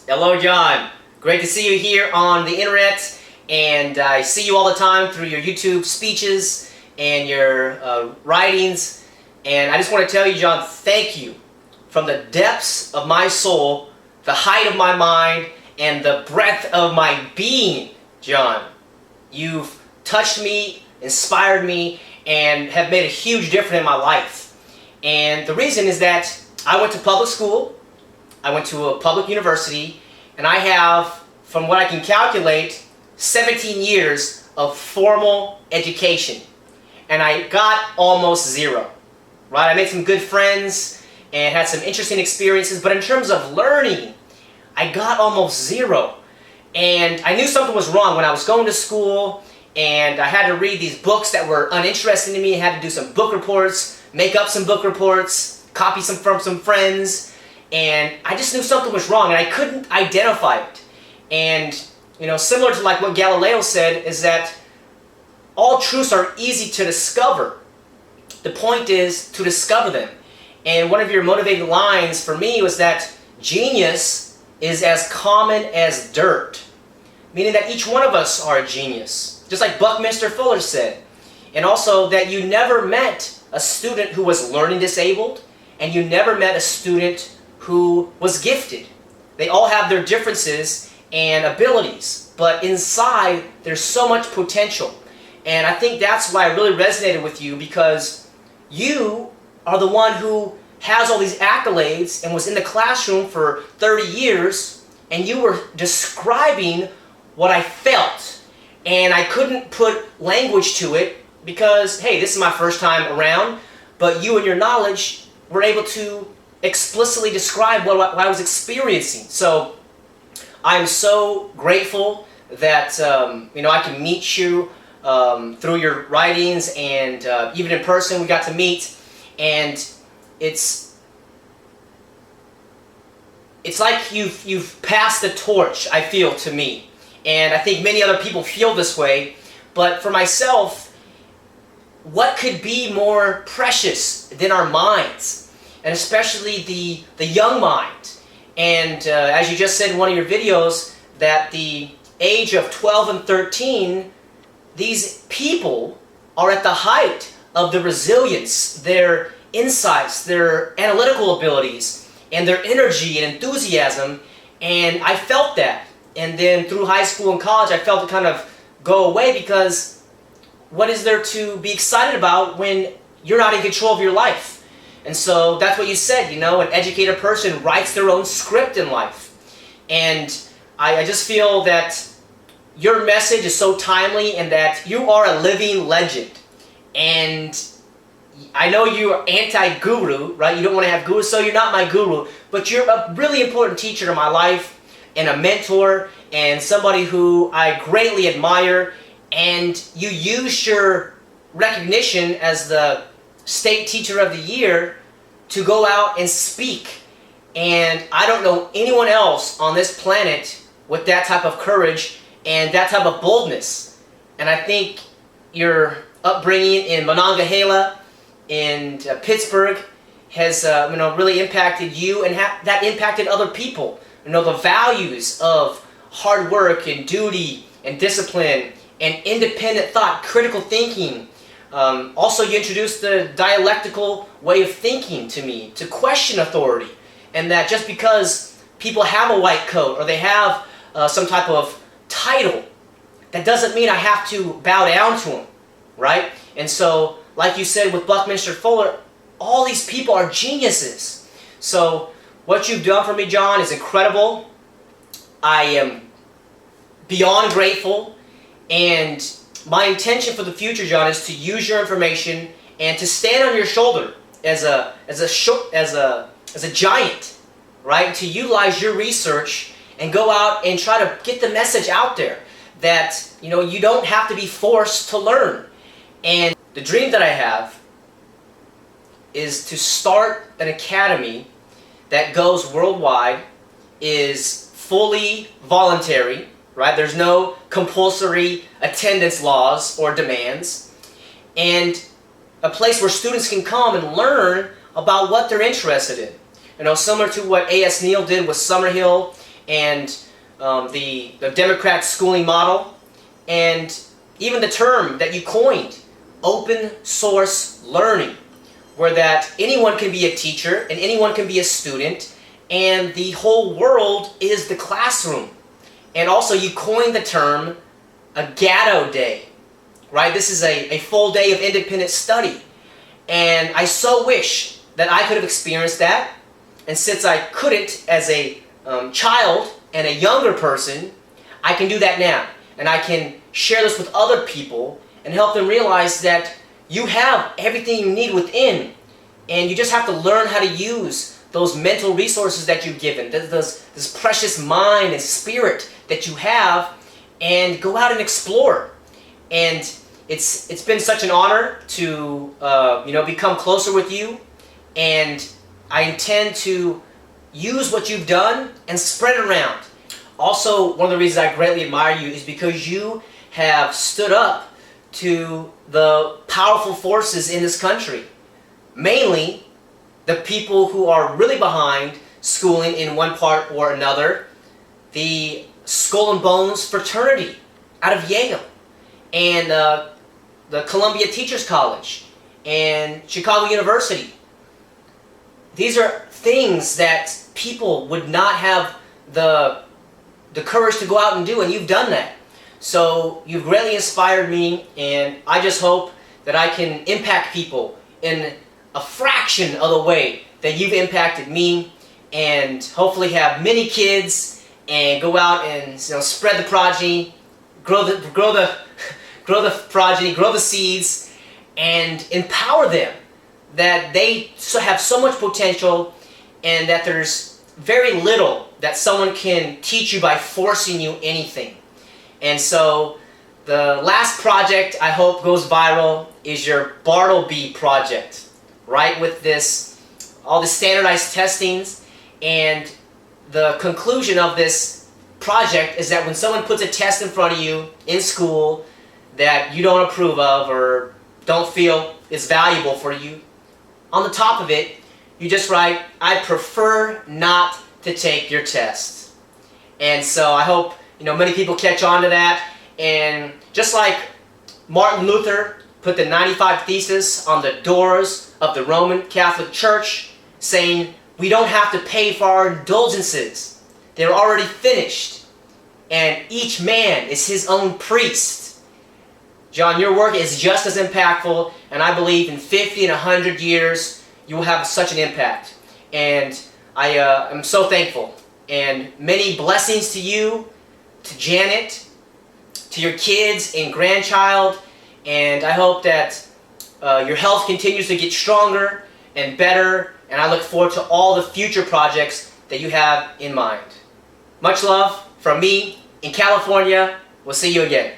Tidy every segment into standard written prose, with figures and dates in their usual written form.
Hello, John. Great to see you here on the internet, and I see you all the time through your YouTube speeches and your writings. And I just want to tell you, John, thank you from the depths of my soul, the height of my mind, and the breadth of my being, John. You've touched me, inspired me, and have made a huge difference in my life. And the reason is that I went to public school, I went to a public university, and I have, from what I can calculate, 17 years of formal education. And I got almost zero, right? I made some good friends and had some interesting experiences, but in terms of learning, I got almost zero. And I knew something was wrong when I was going to school, and I had to read these books that were uninteresting to me. I had to do some book reports, make up some book reports, copy some from some friends, and I just knew something was wrong, and I couldn't identify it. And, you know, similar to like what Galileo said, is that all truths are easy to discover. The point is to discover them. And one of your motivating lines for me was that genius is as common as dirt. Meaning that each one of us are a genius. Just like Buckminster Fuller said. And also that you never met a student who was learning disabled, and you never met a student who was gifted. They all have their differences and abilities, but inside there's so much potential. And I think that's why I really resonated with you, because you are the one who has all these accolades and was in the classroom for 30 years, and you were describing what I felt. And I couldn't put language to it because, hey, this is my first time around, but you and your knowledge were able to explicitly describe what I was experiencing. So I'm so grateful that I can meet you through your writings, and even in person we got to meet, and it's like you've passed the torch, I feel, to me. And I think many other people feel this way, but for myself, what could be more precious than our minds? And especially the young mind. And as you just said in one of your videos, that the age of 12 and 13, these people are at the height of their resilience, their insights, their analytical abilities, and their energy and enthusiasm. And I felt that. And then through high school and college, I felt it kind of go away, because what is there to be excited about when you're not in control of your life? And so that's what you said, you know, an educated person writes their own script in life. And I just feel that your message is so timely, and that you are a living legend. And I know you're anti-guru, right? You don't want to have gurus, so you're not my guru. But you're a really important teacher in my life, and a mentor, and somebody who I greatly admire. And you use your recognition as the State Teacher of the Year to go out and speak. And I don't know anyone else on this planet with that type of courage and that type of boldness. And I think your upbringing in Monongahela, in Pittsburgh, has really impacted you, and that impacted other people. You know, the values of hard work and duty and discipline and independent thought, critical thinking. Also, you introduced the dialectical way of thinking to me, to question authority. And that just because people have a white coat, or they have some type of title, that doesn't mean I have to bow down to them, right? And so, like you said with Buckminster Fuller, all these people are geniuses. So what you've done for me, John, is incredible. I am beyond grateful, and my intention for the future, John, is to use your information and to stand on your shoulder as a giant, right? To utilize your research and go out and try to get the message out there that, you know, you don't have to be forced to learn. And the dream that I have is to start an academy that goes worldwide, is fully voluntary, right? There's no compulsory attendance laws or demands, and a place where students can come and learn about what they're interested in. You know, similar to what A.S. Neal did with Summerhill and the Democrat schooling model, and even the term that you coined, open source learning, where that anyone can be a teacher and anyone can be a student, and the whole world is the classroom. And also you coined the term a Gatto day, right? This is a full day of independent study. And I so wish that I could have experienced that. And since I couldn't as a child and a younger person, I can do that now. And I can share this with other people and help them realize that you have everything you need within. And you just have to learn how to use those mental resources that you've given, this precious mind and spirit that you have, and go out and explore. And it's been such an honor to become closer with you, and I intend to use what you've done and spread it around. Also, one of the reasons I greatly admire you is because you have stood up to the powerful forces in this country, mainly the people who are really behind schooling in one part or another, the Skull and Bones fraternity out of Yale, and the Columbia Teachers College, and Chicago University. These are things that people would not have the courage to go out and do, and you've done that. So you've greatly inspired me, and I just hope that I can impact people in a fraction of the way that you've impacted me, and hopefully have many kids and go out and spread the progeny, grow the progeny, grow the seeds, and empower them that they have so much potential, and that there's very little that someone can teach you by forcing you anything. And so the last project I hope goes viral is your Bartleby project, right? With all the standardized testings, and the conclusion of this project is that when someone puts a test in front of you in school that you don't approve of or don't feel is valuable for you, on the top of it, you just write, "I prefer not to take your test." And so I hope many people catch on to that. And just like Martin Luther put the 95 Theses on the doors of the Roman Catholic Church, saying we don't have to pay for our indulgences. They're already finished. And each man is his own priest. John, your work is just as impactful, and I believe in 50 and 100 years you will have such an impact. And I am so thankful. And many blessings to you, to Janet, to your kids and grandchild, and I hope that your health continues to get stronger and better, and I look forward to all the future projects that you have in mind. Much love from me in California. We'll see you again.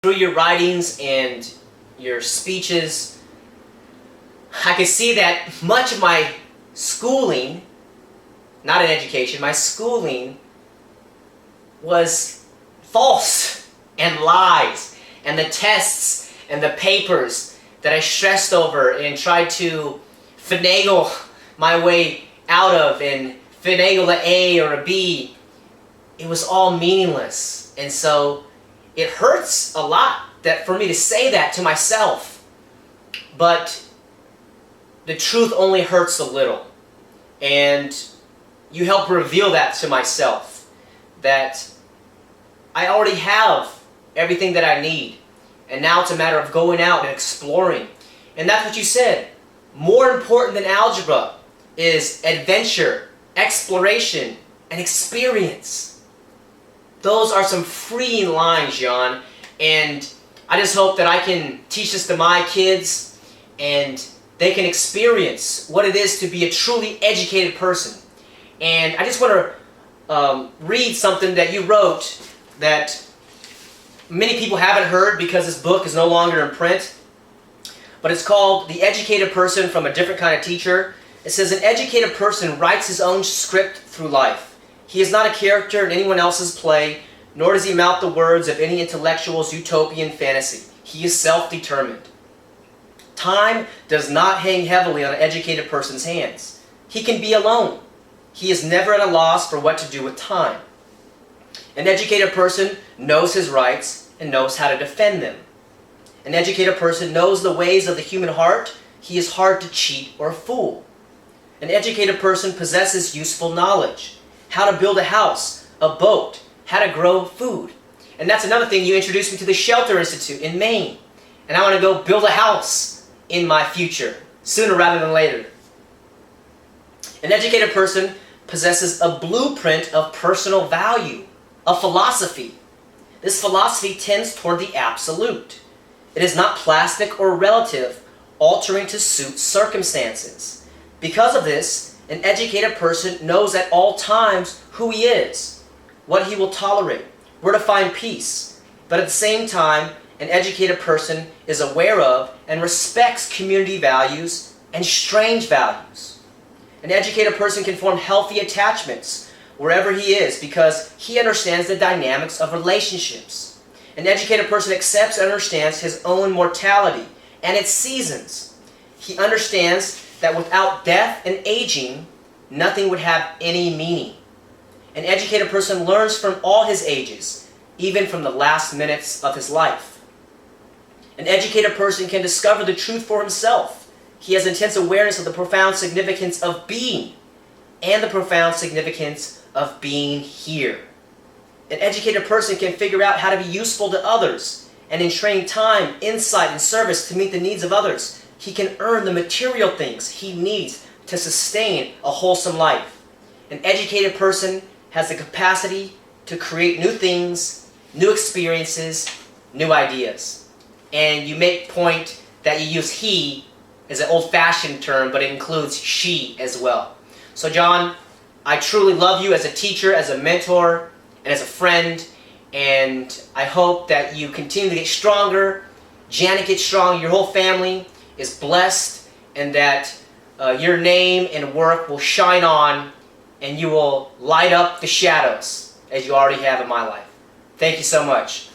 Through your writings and your speeches, I can see that much of my schooling, not in education, my schooling was false and lies, and the tests and the papers that I stressed over and tried to finagle my way out of and finagle an A or a B, it was all meaningless. And so it hurts a lot for me to say that to myself, but the truth only hurts a little. And you help reveal that to myself, that I already have everything that I need, and now it's a matter of going out and exploring. And that's what you said. More important than algebra is adventure, exploration, and experience. Those are some freeing lines, John, and I just hope that I can teach this to my kids, and they can experience what it is to be a truly educated person. And I just want to read something that you wrote that many people haven't heard because this book is no longer in print. But it's called The Educated Person from a Different Kind of Teacher. It says, an educated person writes his own script through life. He is not a character in anyone else's play, nor does he mouth the words of any intellectual's utopian fantasy. He is self-determined. Time does not hang heavily on an educated person's hands. He can be alone. He is never at a loss for what to do with time. An educated person knows his rights and knows how to defend them. An educated person knows the ways of the human heart. He is hard to cheat or fool. An educated person possesses useful knowledge. How to build a house, a boat, how to grow food. And that's another thing. You introduced me to the Shelter Institute in Maine. And I want to go build a house in my future, sooner rather than later. An educated person possesses a blueprint of personal value, a philosophy. This philosophy tends toward the absolute. It is not plastic or relative, altering to suit circumstances. Because of this, an educated person knows at all times who he is, what he will tolerate, where to find peace. But at the same time, an educated person is aware of and respects community values and strange values. An educated person can form healthy attachments wherever he is because he understands the dynamics of relationships. An educated person accepts and understands his own mortality and its seasons. He understands that without death and aging, nothing would have any meaning. An educated person learns from all his ages, even from the last minutes of his life. An educated person can discover the truth for himself. He has intense awareness of the profound significance of being and the profound significance of being here. An educated person can figure out how to be useful to others, and in training time, insight, and service to meet the needs of others, he can earn the material things he needs to sustain a wholesome life. An educated person has the capacity to create new things, new experiences, new ideas. And you make point that you use he as an old-fashioned term, but it includes she as well. So John, I truly love you as a teacher, as a mentor, and as a friend, and I hope that you continue to get stronger, Janet gets strong, your whole family is blessed, and that your name and work will shine on, and you will light up the shadows as you already have in my life. Thank you so much.